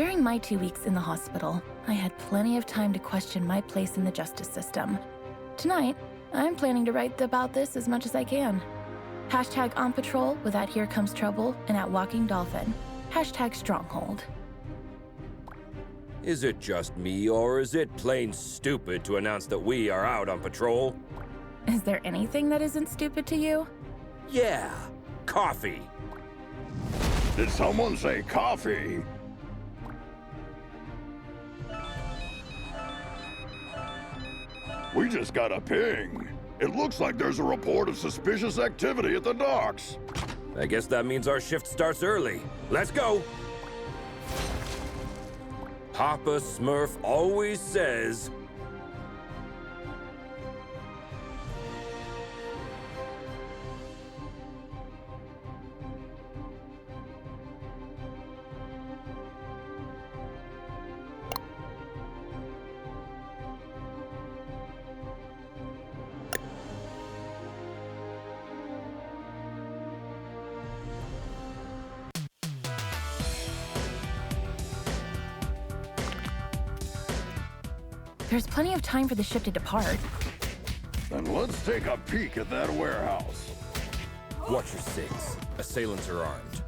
During my 2 weeks in the hospital, I had plenty of time to question my place in the justice system. Tonight, I'm planning to write about this as much as I can. Hashtag on patrol with at Here Comes Trouble and at Walking Dolphin. Hashtag Stronghold. Is it just me, or is it plain stupid to announce that we are out on patrol? Is there anything that isn't stupid to you? Yeah, coffee. Did someone say coffee? We just got a ping. It looks like there's a report of suspicious activity at the docks. I guess that means our shift starts early. Let's go! Papa Smurf always says... There's plenty of time for the ship to depart. Then let's take a peek at that warehouse. Watch your six. Assailants are armed.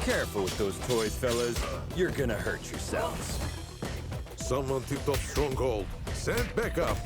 Careful with those toys, fellas. You're gonna hurt yourselves. Someone tipped off Stronghold. Send backup.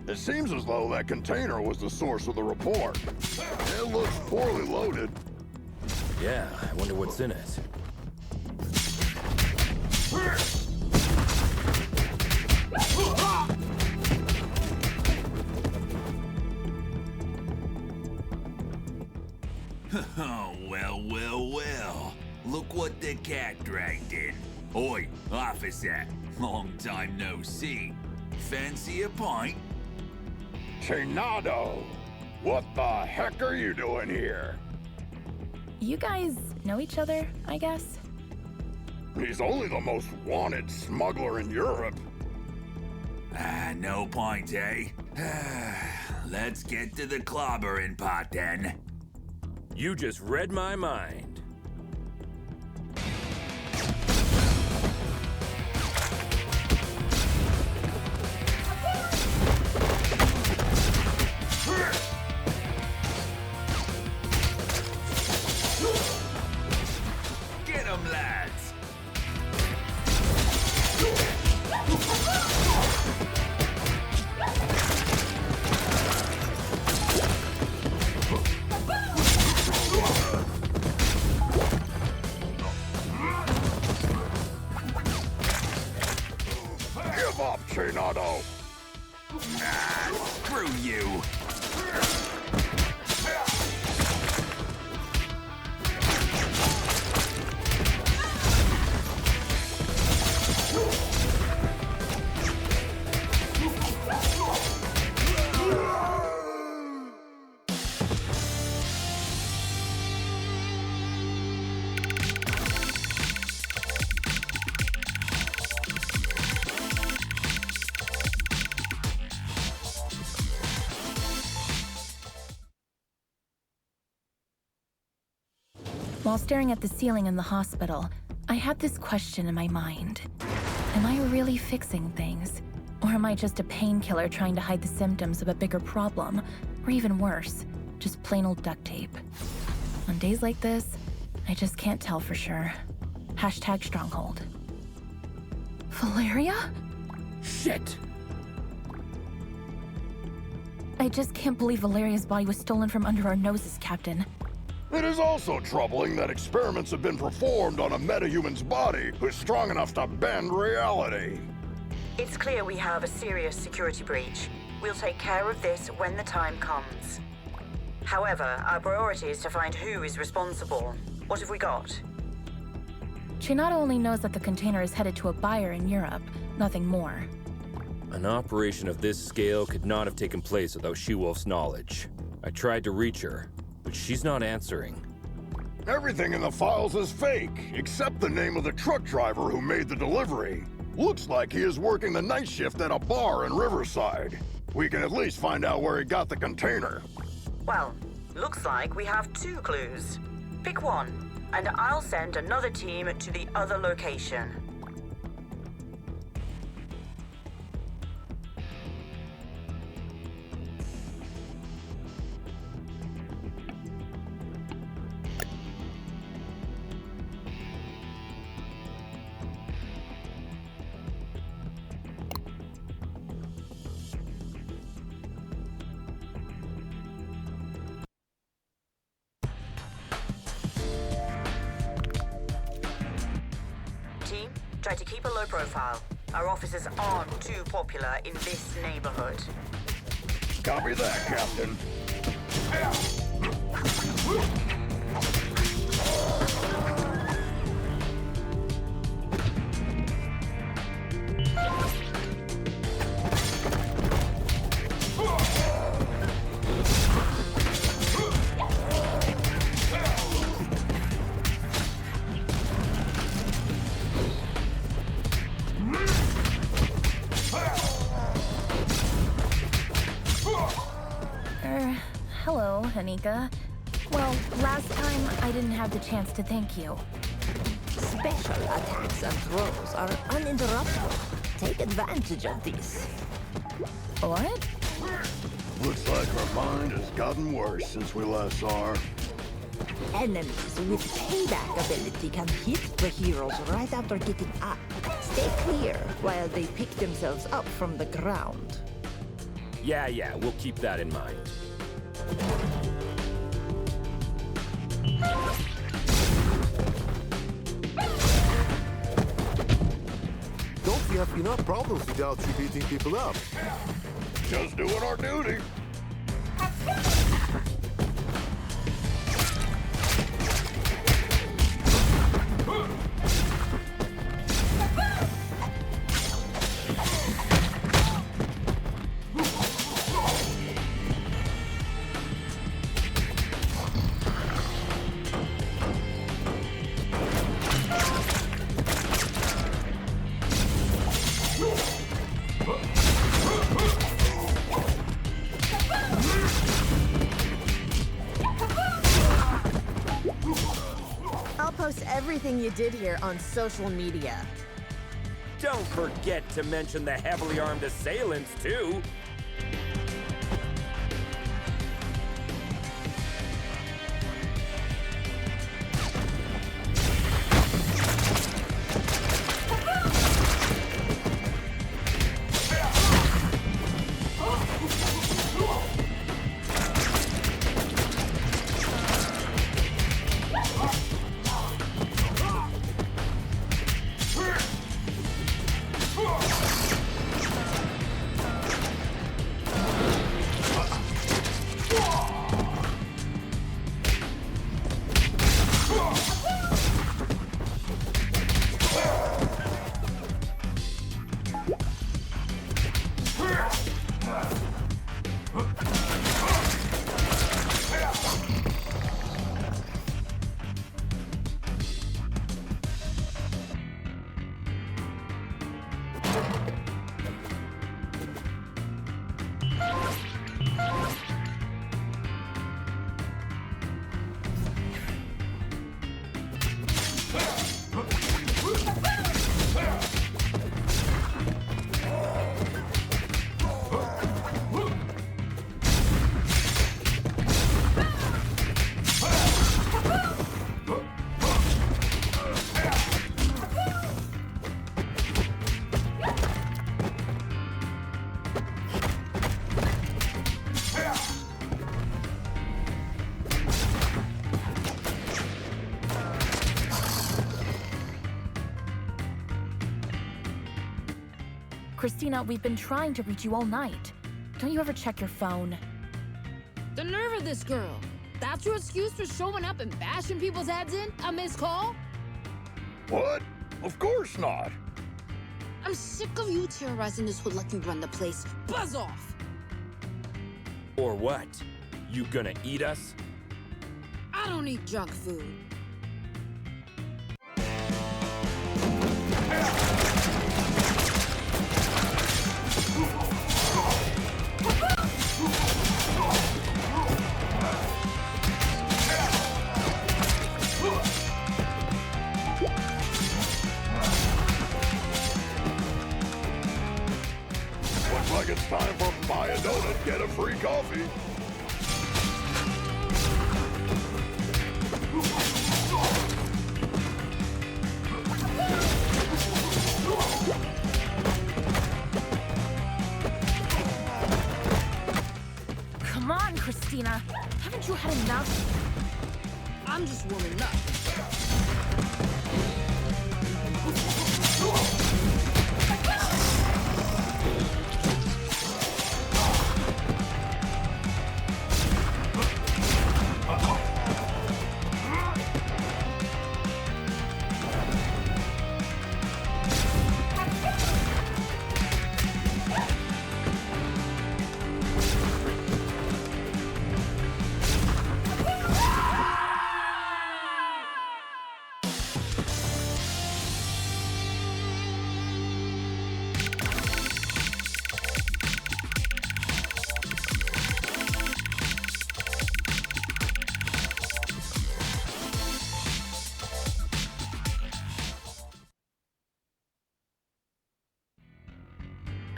It seems as though that container was the source of the report. It looks poorly loaded. Yeah, I wonder what's in it. Oh, well. Look what the cat dragged in. Oi, officer. Long time no see. Fancy a pint? Chinado, what the heck are you doing here? You guys know each other, I guess? He's only the most wanted smuggler in Europe. No point, eh? Let's get to the clobbering pot then. You just read my mind. Get 'em, lads! Give up, Chinado. Screw you! While staring at the ceiling in the hospital, I had this question in my mind. Am I really fixing things? Or am I just a painkiller trying to hide the symptoms of a bigger problem? Or even worse, just plain old duct tape. On days like this, I just can't tell for sure. Hashtag Stronghold. Valeria? Shit! I just can't believe Valeria's body was stolen from under our noses, Captain. It is also troubling that experiments have been performed on a metahuman's body who's strong enough to bend reality. It's clear we have a serious security breach. We'll take care of this when the time comes. However, our priority is to find who is responsible. What have we got? She not only knows that the container is headed to a buyer in Europe, nothing more. An operation of this scale could not have taken place without She-Wolf's knowledge. I tried to reach her, but she's not answering. Everything in the files is fake, except the name of the truck driver who made the delivery. Looks like he is working the night shift at a bar in Riverside. We can at least find out where he got the container. Well, looks like we have 2 clues. Pick one, and I'll send another team to the other location. Team, try to keep a low profile. Our officers aren't too popular in this neighborhood. Copy that, Captain. Hello, Hanika. Well, last time I didn't have the chance to thank you. Special attacks and throws are uninterruptible. Take advantage of this. What? Looks like our bind has gotten worse since we last saw her. Enemies with payback ability can hit the heroes right after getting up. Stay clear while they pick themselves up from the ground. Yeah, we'll keep that in mind. Don't we have enough problems without you beating people up? Just doing our duty. I'll post everything you did here on social media. Don't forget to mention the heavily armed assailants, too. Christina, we've been trying to reach you all night. Don't you ever check your phone? The nerve of this girl. That's your excuse for showing up and bashing people's heads in? A missed call? What? Of course not. I'm sick of you terrorizing this hood like you run the place. Buzz off! Or what? You gonna eat us? I don't eat junk food. Looks like it's time for buy a donut, get a free coffee. Come on, Christina. Haven't you had enough? I'm just warming up.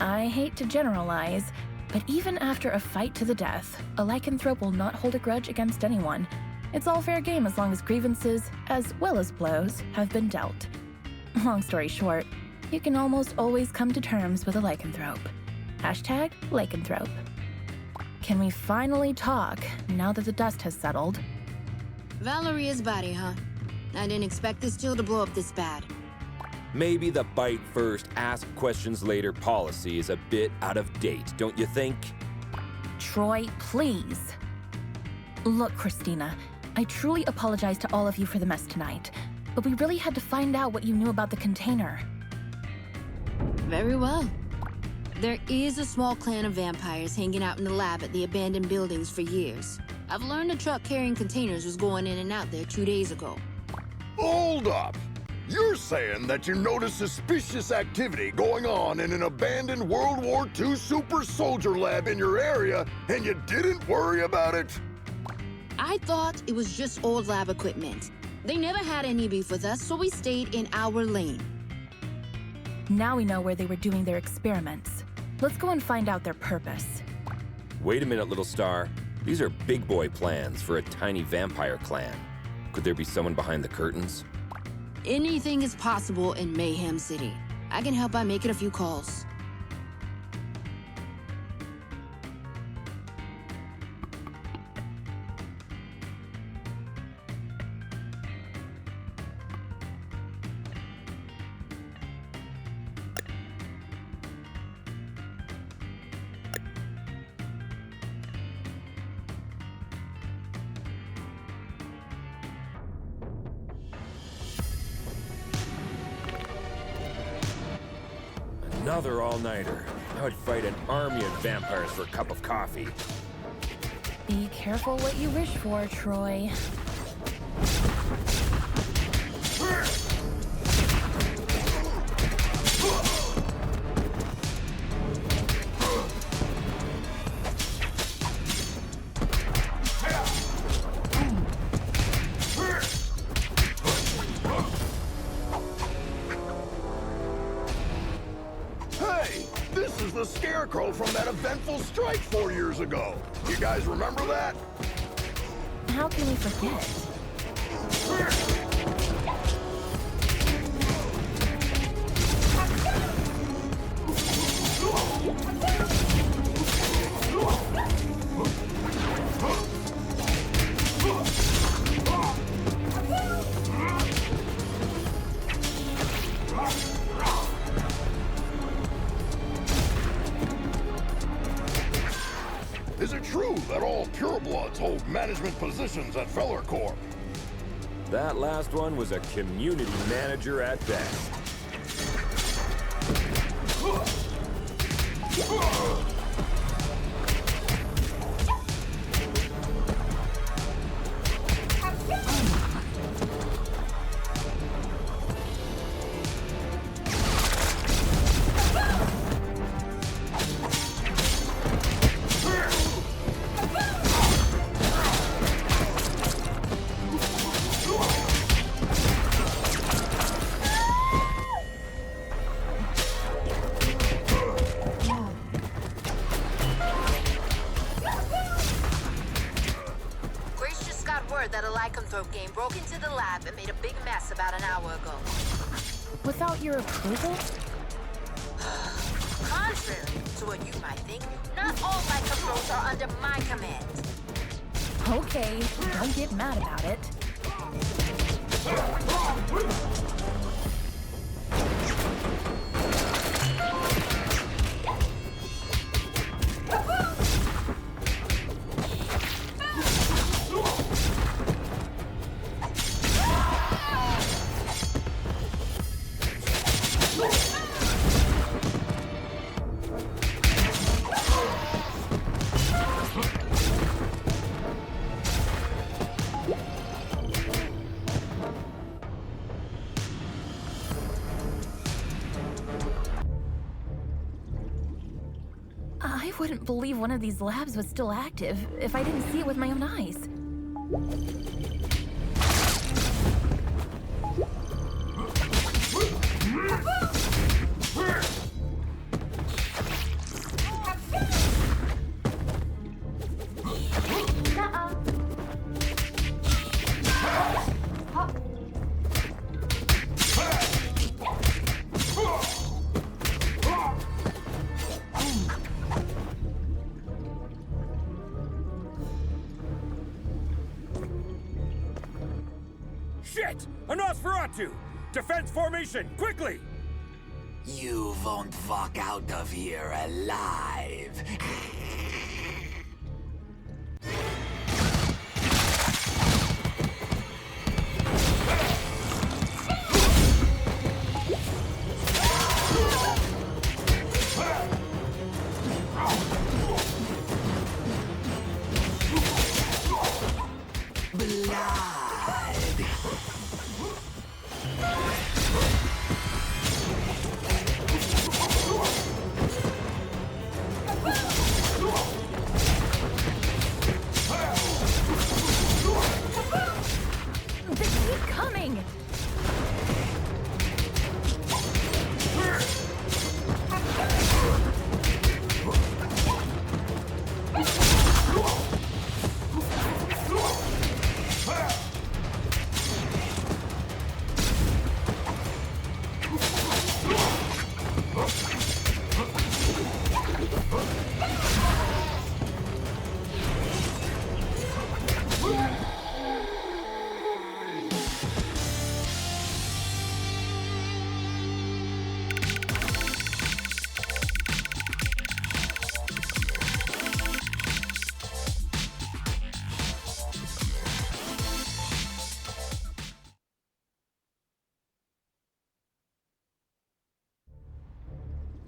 I hate to generalize, but even after a fight to the death, a lycanthrope will not hold a grudge against anyone. It's all fair game as long as grievances, as well as blows, have been dealt. Long story short, you can almost always come to terms with a lycanthrope. Hashtag lycanthrope. Can we finally talk now that the dust has settled? Valeria's body, huh? I didn't expect this deal to blow up this bad. Maybe the bite first, ask questions later policy is a bit out of date, don't you think? Troy, please. Look, Christina, I truly apologize to all of you for the mess tonight, but we really had to find out what you knew about the container. Very well. There is a small clan of vampires hanging out in the lab at the abandoned buildings for years. I've learned a truck carrying containers was going in and out there 2 days ago. Hold up! You're saying that you noticed suspicious activity going on in an abandoned World War II super soldier lab in your area, and you didn't worry about it? I thought it was just old lab equipment. They never had any beef with us, so we stayed in our lane. Now we know where they were doing their experiments. Let's go and find out their purpose. Wait a minute, little star. These are big boy plans for a tiny vampire clan. Could there be someone behind the curtains? Anything is possible in Mayhem City. I can help by making a few calls. Another all-nighter. I would fight an army of vampires for a cup of coffee. Be careful what you wish for, Troy. The Scarecrow from that eventful strike 4 years ago. You guys remember that? How can we forget? management positions at Feller Corp. That last one was a community manager at best. That a lycanthrope game broke into the lab and made a big mess about an hour ago. Without your approval? Contrary to what you might think, not all lycanthropes are under my command. Okay, don't get mad about it. I wouldn't believe one of these labs was still active if I didn't see it with my own eyes. Shit! A Nosferatu! Defense formation, quickly! You won't walk out of here alive.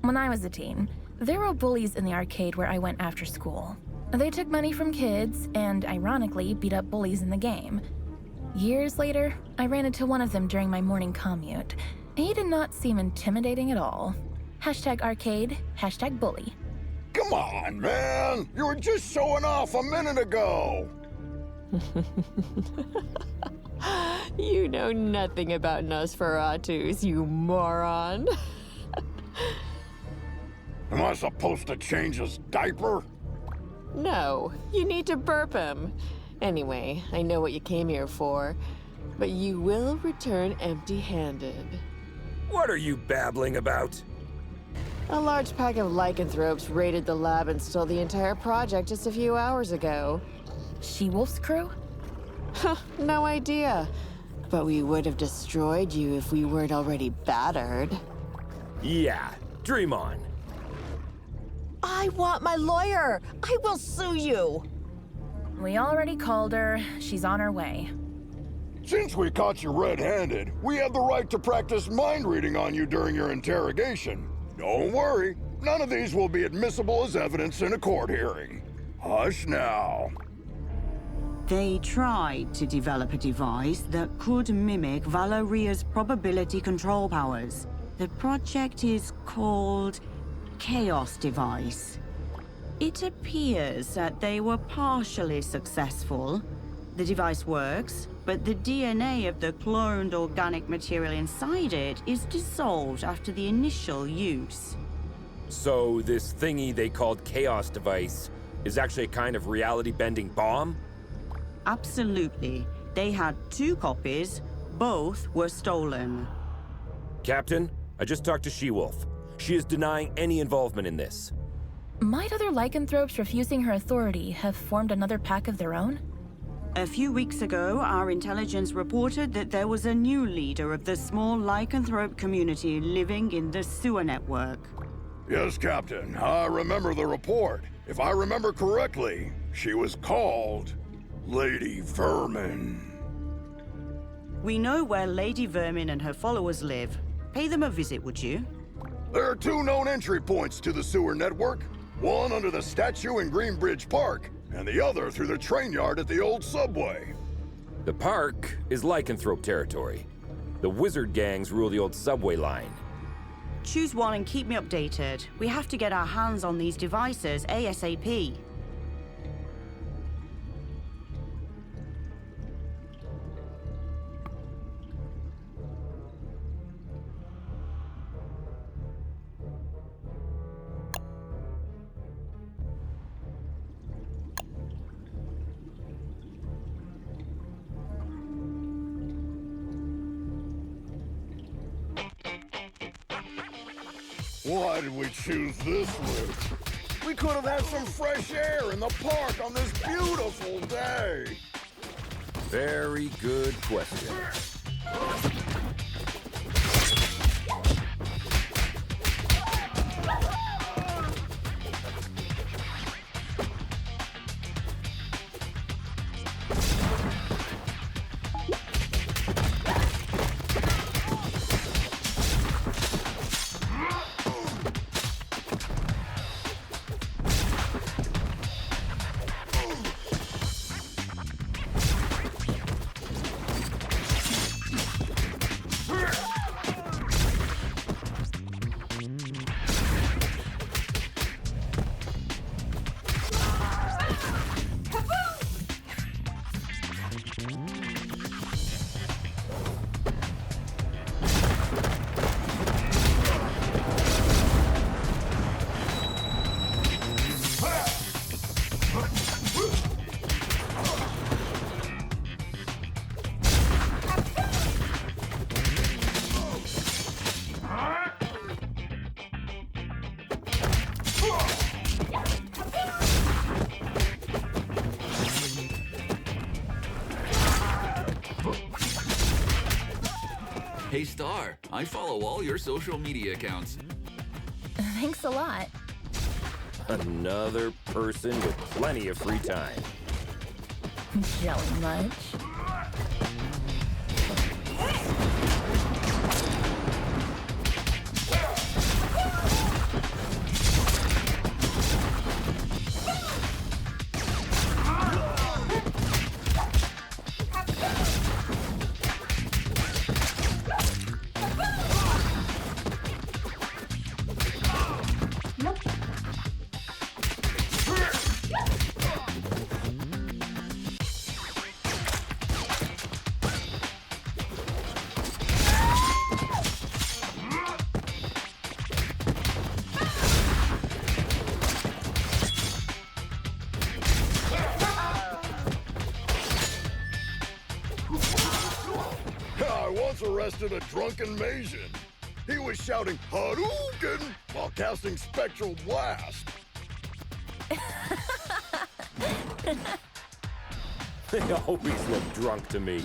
When I was a teen, there were bullies in the arcade where I went after school. They took money from kids and, ironically, beat up bullies in the game. Years later, I ran into one of them during my morning commute. He did not seem intimidating at all. #arcade, #bully. Come on, man! You were just showing off a minute ago! You know nothing about Nosferatus, you moron. Am I supposed to change his diaper? No, you need to burp him. Anyway, I know what you came here for, but you will return empty-handed. What are you babbling about? A large pack of lycanthropes raided the lab and stole the entire project just a few hours ago. She-Wolf's crew? No idea. But we would have destroyed you if we weren't already battered. Yeah, dream on. I want my lawyer! I will sue you! We already called her. She's on her way. Since we caught you red-handed, we have the right to practice mind reading on you during your interrogation. Don't worry, none of these will be admissible as evidence in a court hearing. Hush now. They tried to develop a device that could mimic Valoria's probability control powers. The project is called Chaos Device. It appears that they were partially successful. The device works, but the DNA of the cloned organic material inside it is dissolved after the initial use. So this thingy they called Chaos Device is actually a kind of reality-bending bomb? Absolutely. They had 2 copies. Both were stolen. Captain, I just talked to She-Wolf. She is denying any involvement in this. Might other lycanthropes refusing her authority have formed another pack of their own? A few weeks ago, our intelligence reported that there was a new leader of the small lycanthrope community living in the sewer network. Yes, Captain. I remember the report. If I remember correctly, she was called Lady Vermin. We know where Lady Vermin and her followers live. Pay them a visit, would you? There are 2 known entry points to the sewer network. One under the statue in Greenbridge Park, and the other through the train yard at the old subway. The park is lycanthrope territory. The wizard gangs rule the old subway line. Choose one and keep me updated. We have to get our hands on these devices ASAP. Why did we choose this route? We could have had some fresh air in the park on this beautiful day. Very good question. Hey Star, I follow all your social media accounts. Thanks a lot. Another person with plenty of free time. Jelly much? Arrested a drunken Maysian. He was shouting Hadouken while casting Spectral Blast. They always look drunk to me.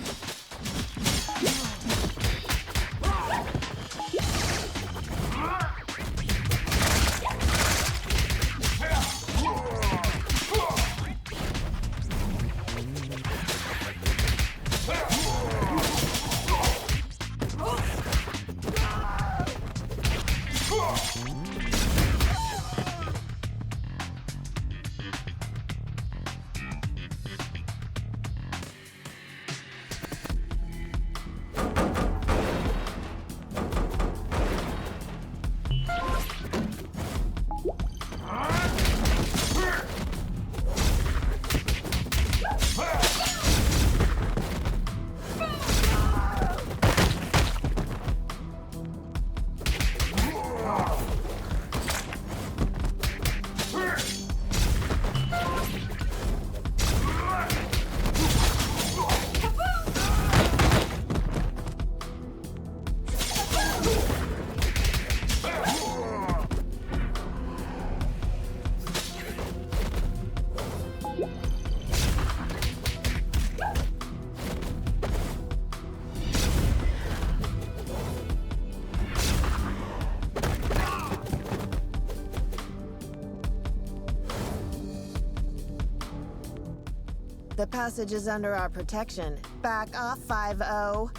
The passage is under our protection. Back off, 5-0.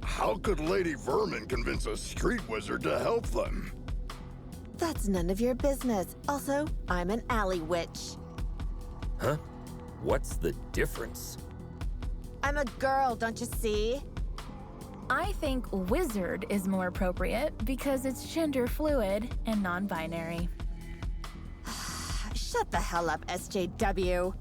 How could Lady Vermin convince a street wizard to help them? That's none of your business. Also, I'm an alley witch. Huh? What's the difference? I'm a girl, don't you see? I think wizard is more appropriate because it's gender fluid and non-binary. Shut the hell up, SJW.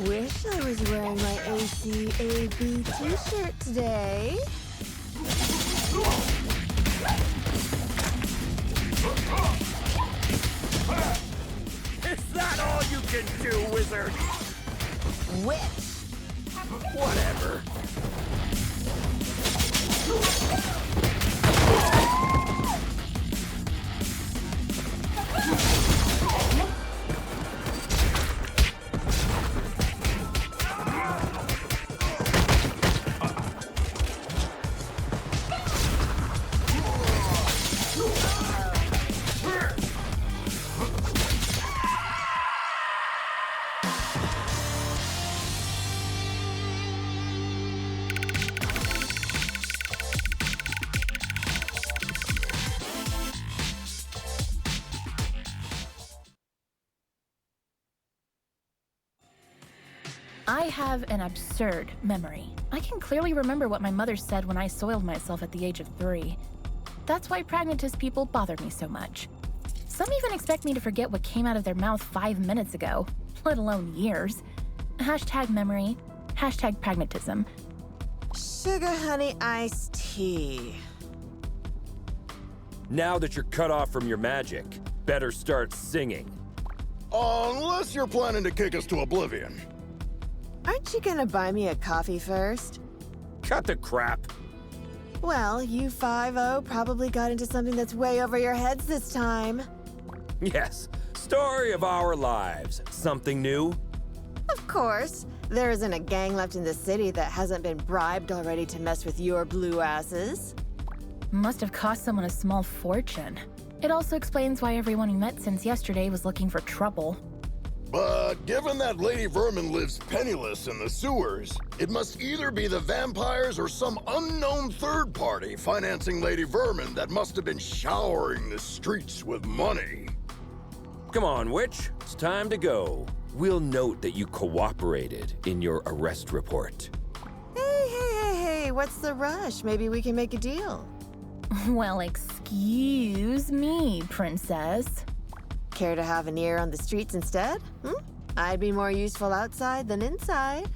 Wish I was wearing my ACAB t-shirt today. Is that all you can do, wizard? Witch! Whatever. I have an absurd memory. I can clearly remember what my mother said when I soiled myself at the age of 3. That's why pragmatist people bother me so much. Some even expect me to forget what came out of their mouth 5 minutes ago, let alone years. Hashtag memory, hashtag pragmatism. Sugar honey iced tea. Now that you're cut off from your magic, better start singing. Unless you're planning to kick us to oblivion. Aren't you gonna buy me a coffee first? Cut the crap. Well, you 5-0 probably got into something that's way over your heads this time. Yes, story of our lives. Something new? Of course. There isn't a gang left in the city that hasn't been bribed already to mess with your blue asses. Must have cost someone a small fortune. It also explains why everyone we met since yesterday was looking for trouble. But given that Lady Vermin lives penniless in the sewers, it must either be the vampires or some unknown third party financing Lady Vermin that must have been showering the streets with money. Come on, witch. It's time to go. We'll note that you cooperated in your arrest report. Hey, what's the rush? Maybe we can make a deal. Well, excuse me, princess. Care to have an ear on the streets instead? I'd be more useful outside than inside.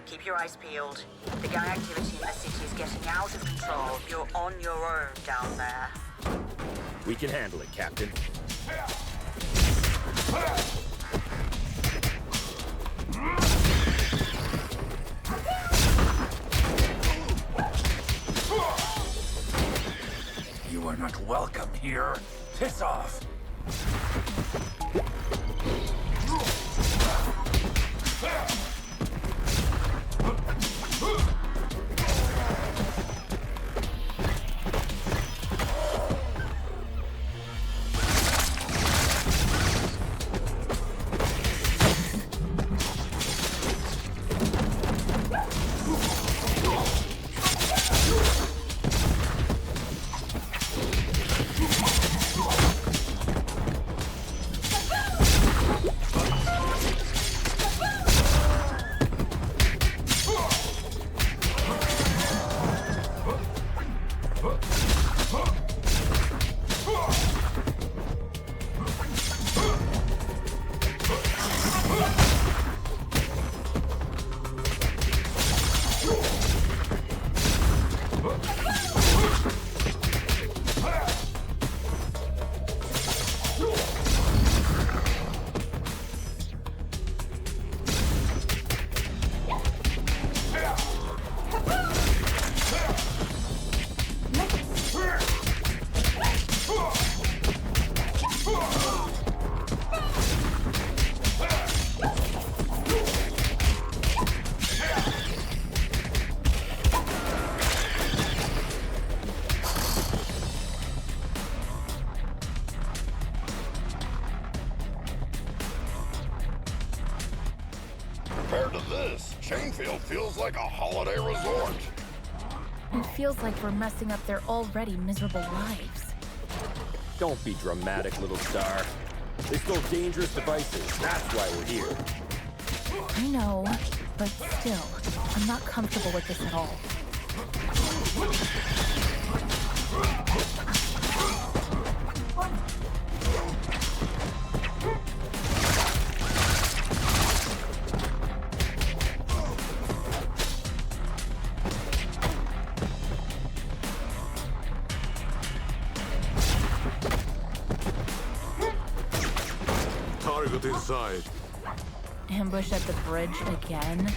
Keep your eyes peeled. The gang activity in the city is getting out of control. You're on your own down there. We can handle it, Captain. You are not welcome here. Piss off. Compared to this, Chainfield feels like a holiday resort. It feels like we're messing up their already miserable lives. Don't be dramatic, little star. They stole dangerous devices. That's why we're here. I know, but still, I'm not comfortable with this at all. Target inside. Ambush at the bridge again?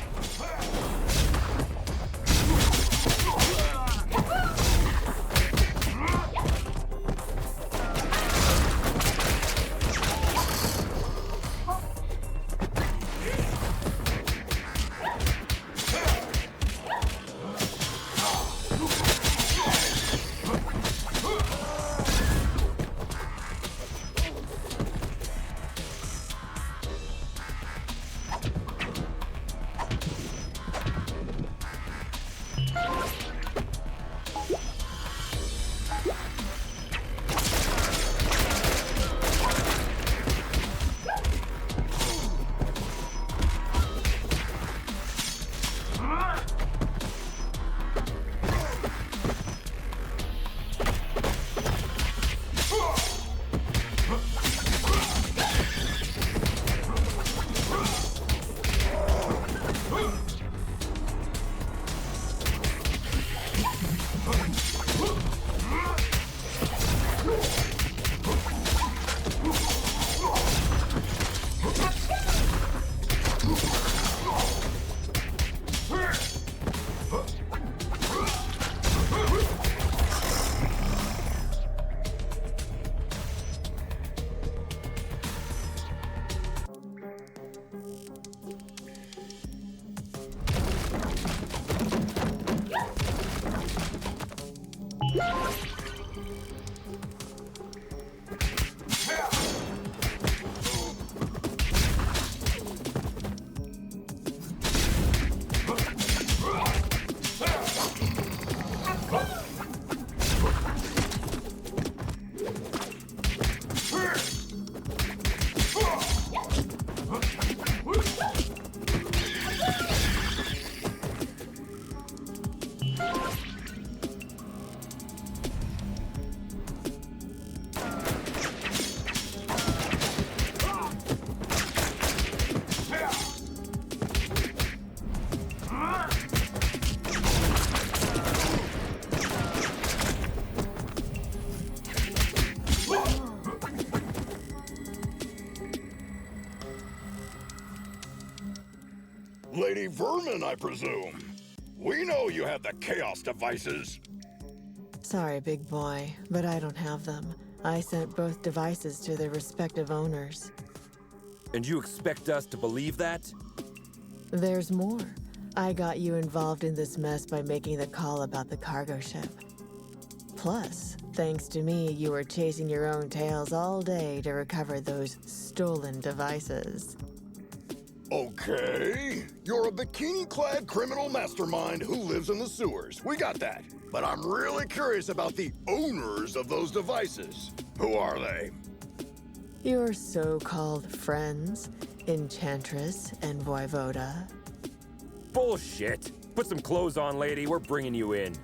Lady Vermin, I presume. We know you have the Chaos devices. Sorry, big boy, but I don't have them. I sent both devices to their respective owners. And you expect us to believe that? There's more. I got you involved in this mess by making the call about the cargo ship. Plus, thanks to me, you were chasing your own tails all day to recover those stolen devices. Okay, you're a bikini-clad criminal mastermind who lives in the sewers. We got that. But I'm really curious about the owners of those devices. Who are they? Your so-called friends, Enchantress and Voivoda. Bullshit! Put some clothes on, lady. We're bringing you in.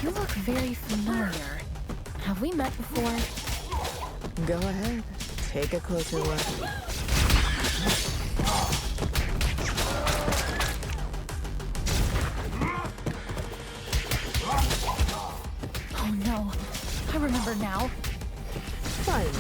You look very familiar. Have we met before? Go ahead. Take a closer look. Oh no. I remember now. Finally.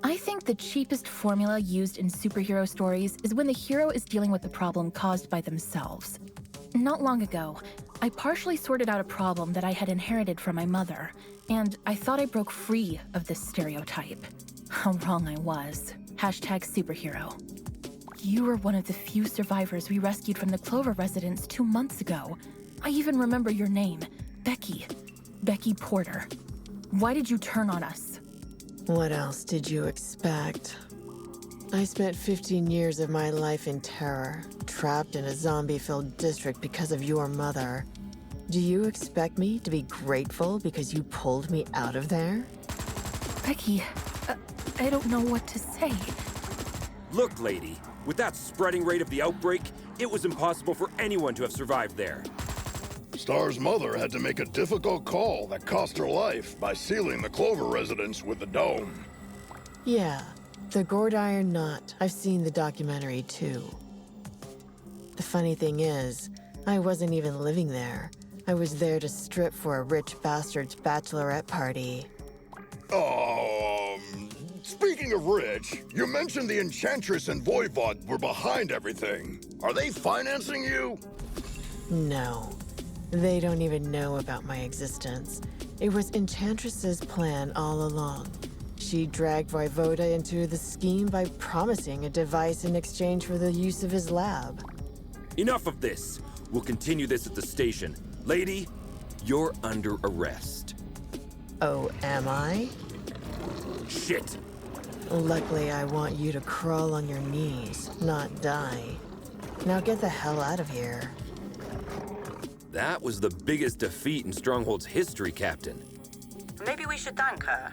I think the cheapest formula used in superhero stories is when the hero is dealing with the problem caused by themselves. Not long ago, I partially sorted out a problem that I had inherited from my mother, and I thought I broke free of this stereotype. How wrong I was. #superhero. You were one of the few survivors we rescued from the Clover residence 2 months ago. I even remember your name, Becky. Becky Porter. Why did you turn on us? What else did you expect? I spent 15 years of my life in terror, trapped in a zombie-filled district because of your mother. Do you expect me to be grateful because you pulled me out of there? Becky, I don't know what to say. Look, lady, with that spreading rate of the outbreak, it was impossible for anyone to have survived there. Star's mother had to make a difficult call that cost her life by sealing the Clover residence with the dome. Yeah, the Gordiron Knot. I've seen the documentary too. The funny thing is, I wasn't even living there. I was there to strip for a rich bastard's bachelorette party. Speaking of rich, you mentioned the Enchantress and Voivod were behind everything. Are they financing you? No. They don't even know about my existence. It was Enchantress's plan all along. She dragged Voivoda into the scheme by promising a device in exchange for the use of his lab. Enough of this. We'll continue this at the station. Lady, you're under arrest. Oh, am I? Shit. Luckily, I want you to crawl on your knees, not die. Now get the hell out of here. That was the biggest defeat in Stronghold's history, Captain. Maybe we should thank her.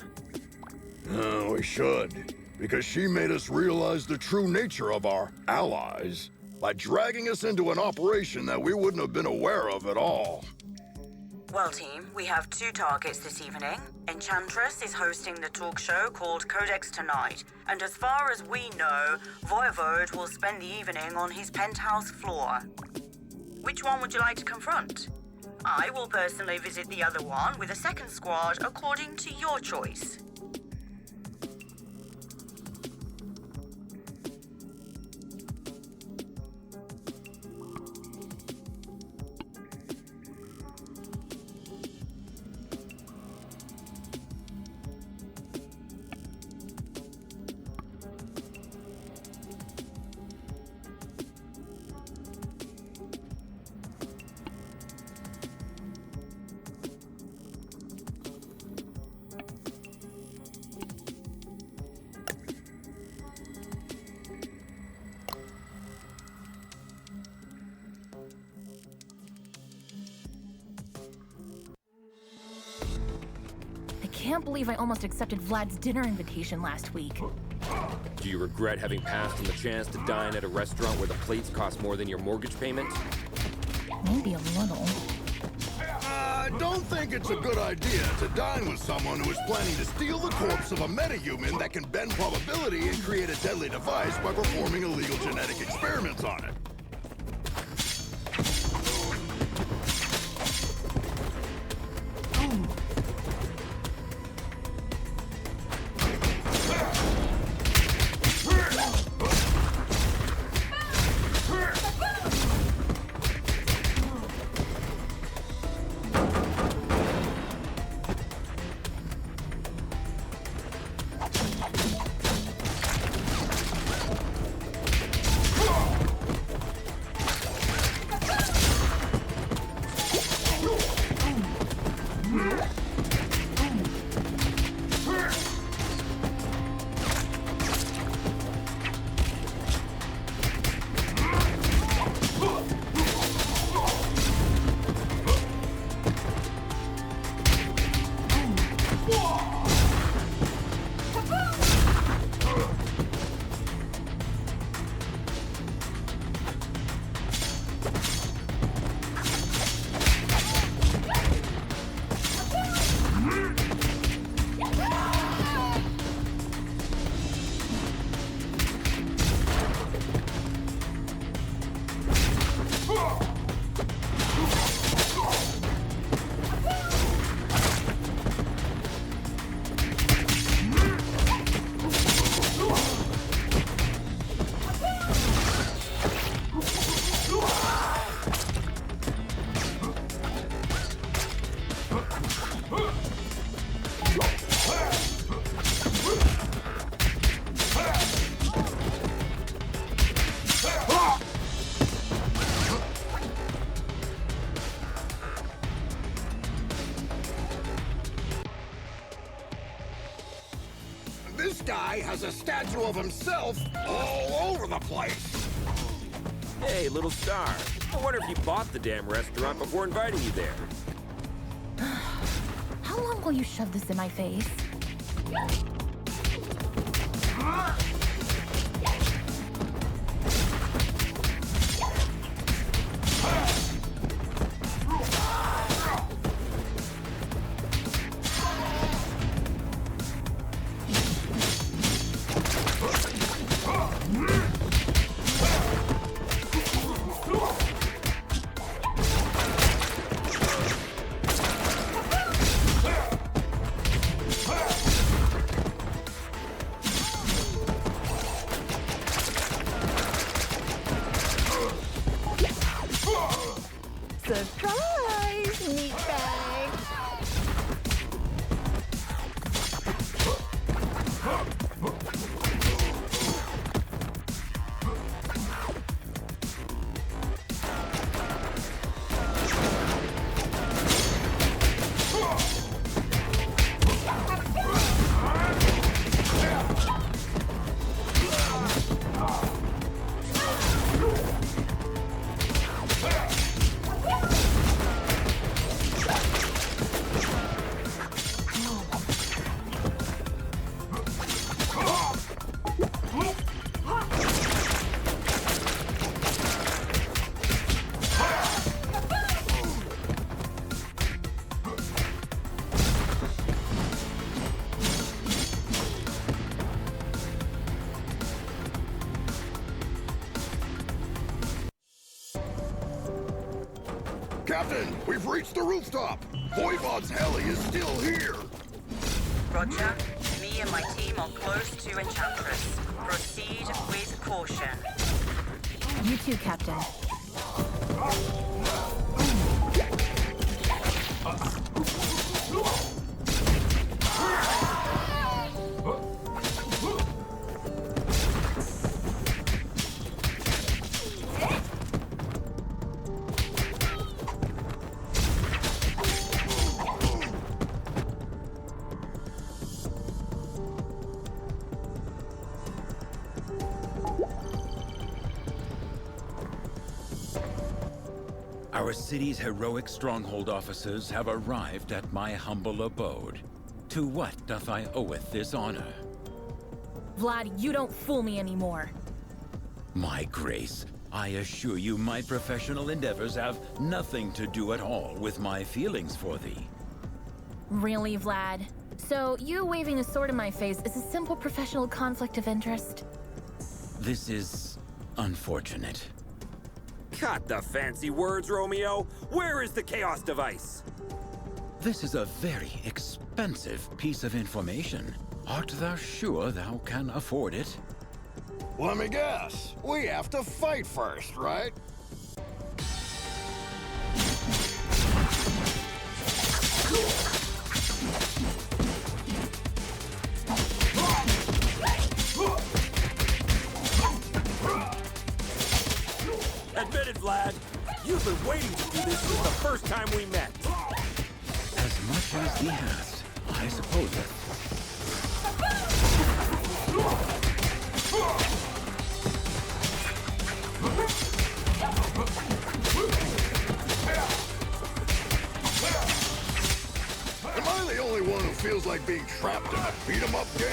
We should, because she made us realize the true nature of our allies by dragging us into an operation that we wouldn't have been aware of at all. Well, team, we have 2 targets this evening. Enchantress is hosting the talk show called Codex Tonight, and as far as we know, Voivod will spend the evening on his penthouse floor. Which one would you like to confront? I will personally visit the other one with a second squad according to your choice. I can't believe I almost accepted Vlad's dinner invitation last week. Do you regret having passed on the chance to dine at a restaurant where the plates cost more than your mortgage payment? Maybe a little. I don't think it's a good idea to dine with someone who is planning to steal the corpse of a metahuman that can bend probability and create a deadly device by performing illegal genetic experiments on it. This guy has a statue of himself all over the place. Hey, little star. I wonder if you bought the damn restaurant before inviting you there. How long will you shove this in my face? Surprise, meatbag! Captain, we've reached the rooftop. Voivod's heli is still here. Roger. Me and my team are close to Enchantress. Proceed with caution. You too, Captain. Our city's heroic stronghold officers have arrived at my humble abode. To what doth I oweth this honor? Vlad, you don't fool me anymore. My grace, I assure you my professional endeavors have nothing to do at all with my feelings for thee. Really, Vlad? So you waving a sword in my face is a simple professional conflict of interest? This is unfortunate. Cut the fancy words, Romeo. Where is the Chaos device? This is a very expensive piece of information. Art thou sure thou can afford it? Let me guess. We have to fight first, right? Admit it, Vlad. You've been waiting to do this since the first time we met. As much as thee hast, I suppose it. Am I the only one who feels like being trapped in a beat-em-up game?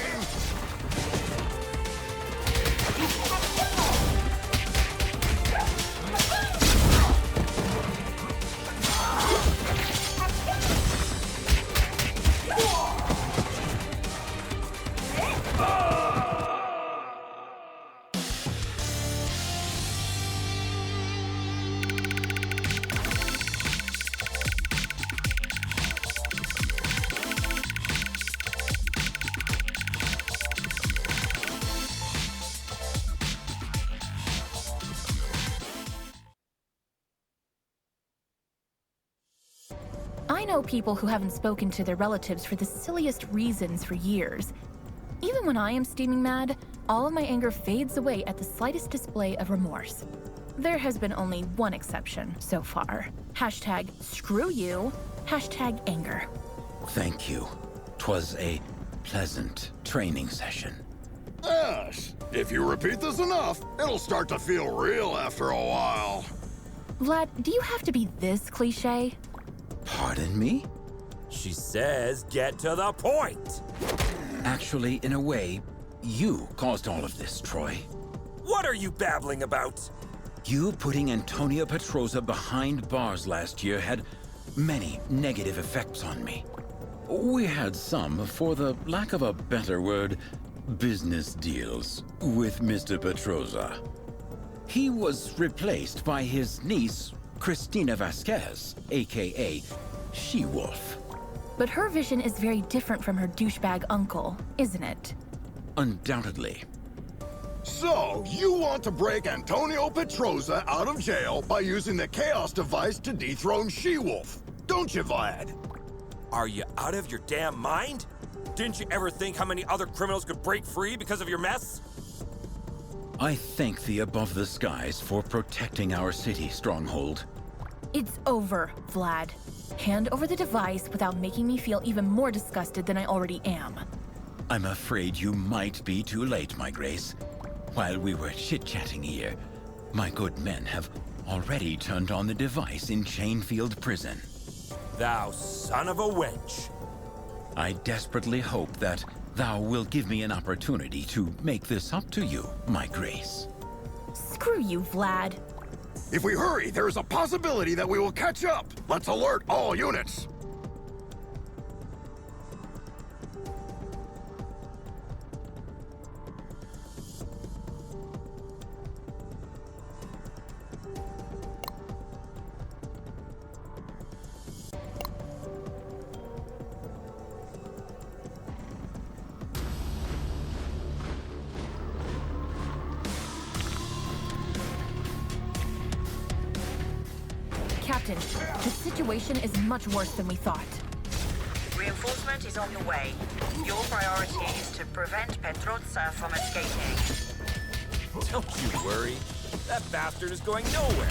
I know people who haven't spoken to their relatives for the silliest reasons for years. Even when I am steaming mad, all of my anger fades away at the slightest display of remorse. There has been only one exception so far. Hashtag screw you, hashtag anger. Thank you. 'Twas a pleasant training session. Yes. If you repeat this enough, it'll start to feel real after a while. Vlad, do you have to be this cliche? Pardon me? She says get to the point. Actually, in a way, you caused all of this, Troy. What are you babbling about? You putting Antonia Petroza behind bars last year had many negative effects on me. We had some, for the lack of a better word, business deals with Mr. Petroza. He was replaced by his niece, Cristina Vasquez, aka She-Wolf. But her vision is very different from her douchebag uncle, isn't it? Undoubtedly. So, you want to break Antonio Petroza out of jail by using the Chaos device to dethrone She-Wolf, don't you, Vlad? Are you out of your damn mind? Didn't you ever think how many other criminals could break free because of your mess? I thank the above the skies for protecting our city, Stronghold. It's over, Vlad. Hand over the device without making me feel even more disgusted than I already am. I'm afraid you might be too late, my Grace. While we were chit-chatting here, my good men have already turned on the device in Chainfield Prison. Thou son of a wench. I desperately hope that thou will give me an opportunity to make this up to you, my Grace. Screw you, Vlad. If we hurry, there is a possibility that we will catch up. Let's alert all units. Captain, the situation is much worse than we thought. Reinforcement is on the way. Your priority is to prevent Petroza from escaping. Don't you worry. That bastard is going nowhere.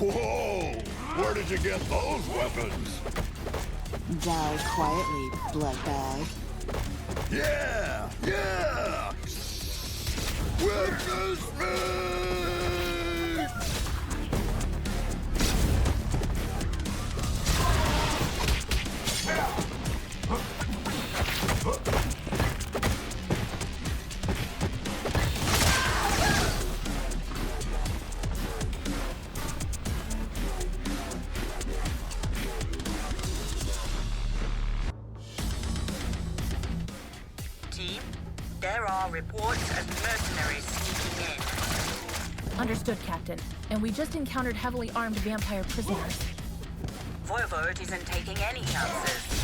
Whoa! Where did you get those weapons? Die quietly, bloodbag. Yeah! Yeah! Witness me! There are reports of mercenaries sneaking in. Understood, Captain. And we just encountered heavily armed vampire prisoners. Voivode isn't taking any chances.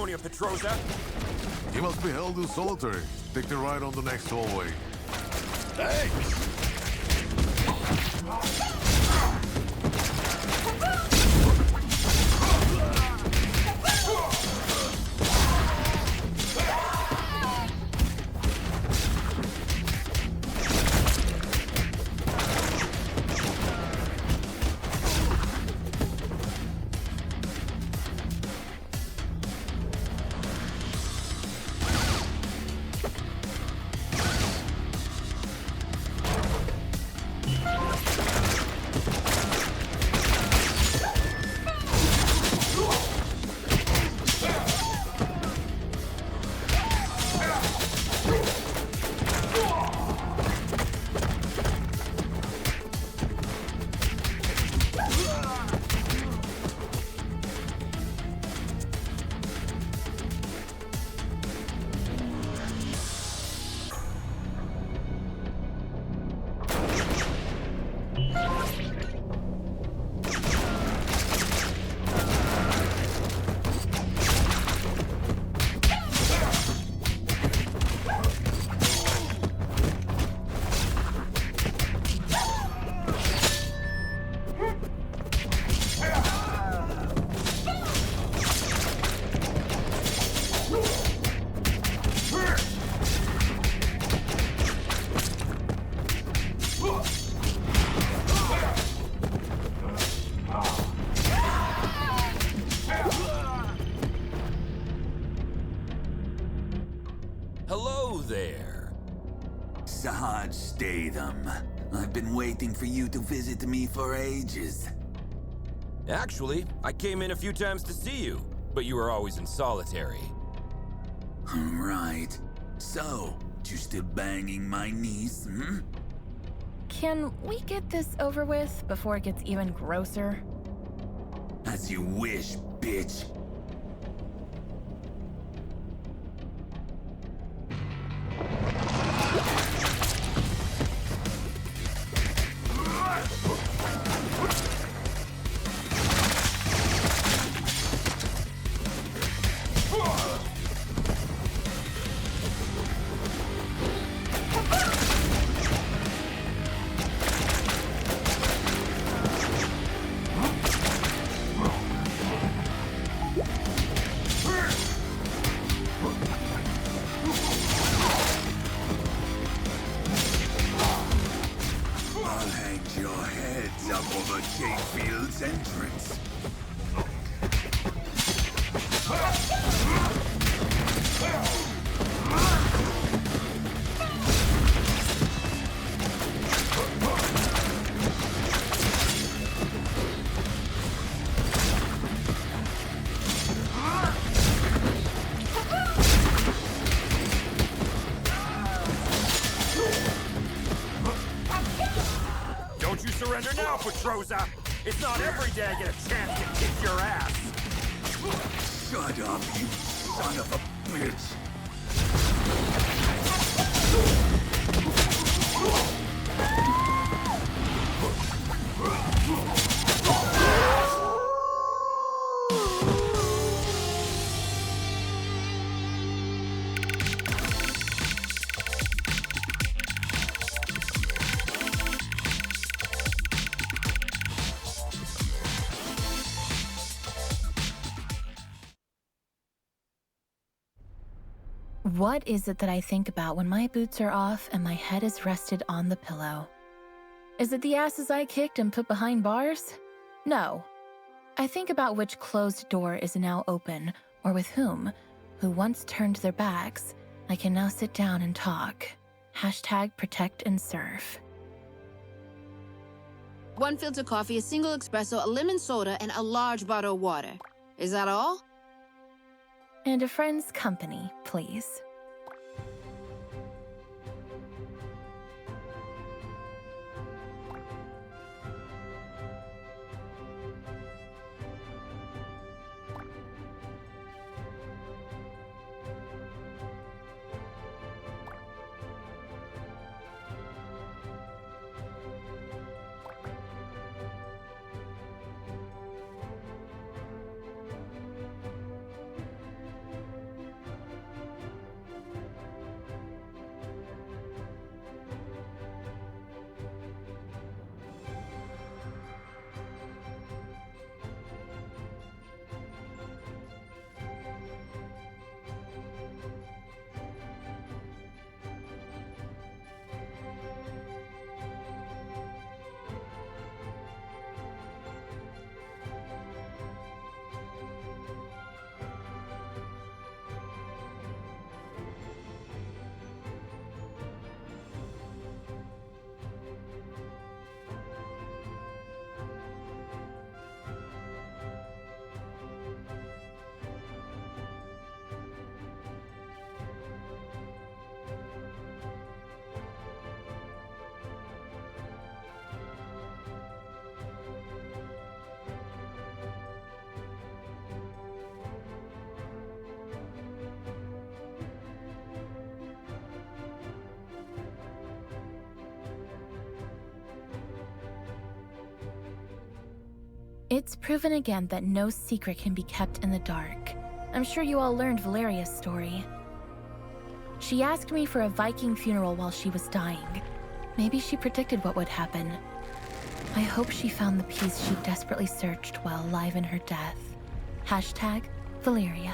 Antonia Petrosa? He must be held in solitary. Take the ride on the next hallway. Thanks! Hello there. Sahaj Statham. I've been waiting for you to visit me for ages. Actually, I came in a few times to see you, but you were always in solitary. Right. So, you still banging my niece, hmm? Can we get this over with before it gets even grosser? As you wish, bitch. Entrance. Don't you surrender now, Petrosa! It's not every day I get a chance to kick your ass! Shut up, you son of a bitch! What is it that I think about when my boots are off and my head is rested on the pillow? Is it the asses I kicked and put behind bars? No. I think about which closed door is now open, or with whom, who once turned their backs, I can now sit down and talk. Hashtag protect and serve. 1 filter coffee, a single espresso, a lemon soda, and a large bottle of water. Is that all? And a friend's company, please. It's proven again that no secret can be kept in the dark. I'm sure you all learned Valeria's story. She asked me for a Viking funeral while she was dying. Maybe she predicted what would happen. I hope she found the peace she desperately searched while alive in her death. #Valeria.